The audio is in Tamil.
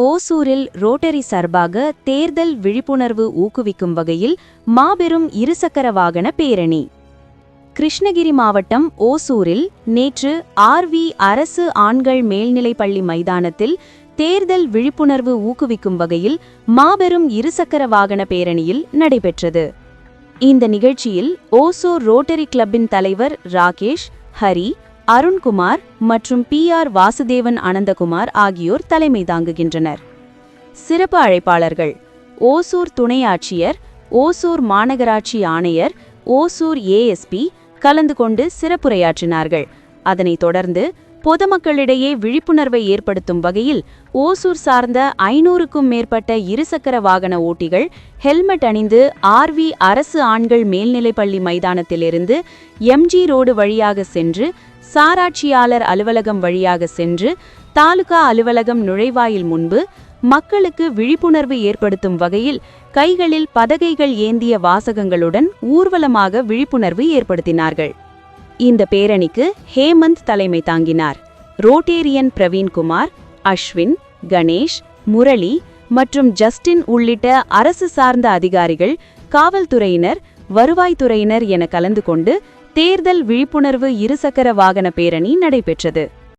ஓசூரில் ரோட்டரி சார்பாக தேர்தல் விழிப்புணர்வு ஊக்குவிக்கும் வகையில் மாபெரும் இருசக்கர வாகன பேரணி. கிருஷ்ணகிரி மாவட்டம் ஓசூரில் நேற்று ஆர்வி அரசு ஆண்கள் மேல்நிலைப்பள்ளி மைதானத்தில் தேர்தல் விழிப்புணர்வு ஊக்குவிக்கும் வகையில் மாபெரும் இருசக்கர வாகன பேரணியில் நடைபெற்றது. இந்த நிகழ்ச்சியில் ஓசூர் ரோட்டரி கிளப்பின் தலைவர் ராகேஷ், ஹரி, அருண்குமார் மற்றும் PR வாசுதேவன் அனந்தகுமார் ஆகியோர் தலைமை தாங்குகின்றனர். சிறப்பு அழைப்பாளர்கள் ஓசூர் துணை ஆட்சியர், ஓசூர் மாநகராட்சி ஆணையர், ஓசூர் ASP கலந்து கொண்டு சிறப்புரையாற்றினார்கள். அதனைத் தொடர்ந்து பொதுமக்களிடையே விழிப்புணர்வை ஏற்படுத்தும் வகையில் ஓசூர் சார்ந்த 500க்கும் மேற்பட்ட இருசக்கர வாகன ஓட்டிகள் ஹெல்மெட் அணிந்து ஆர்வி அரசு ஆண்கள் மேல்நிலைப்பள்ளி மைதானத்திலிருந்து MG ரோடு வழியாக சென்று சாராட்சியாளர் அலுவலகம் வழியாக சென்று தாலுகா அலுவலகம் நுழைவாயில் முன்பு மக்களுக்கு விழிப்புணர்வு ஏற்படுத்தும் வகையில் கைகளில் பதகைகள் ஏந்திய வாசகங்களுடன் ஊர்வலமாக விழிப்புணர்வு ஏற்படுத்தினார்கள். இந்த பேரணிக்கு ஹேமந்த் தலைமை தாங்கினார். ரோட்டேரியன் பிரவீன்குமார், அஸ்வின், கணேஷ், முரளி மற்றும் ஜஸ்டின் உள்ளிட்ட அரசு சார்ந்த அதிகாரிகள், காவல்துறையினர், வருவாய்த்துறையினர் என கலந்து கொண்டு தேர்தல் விழிப்புணர்வு இருசக்கர வாகன பேரணி நடைபெற்றது.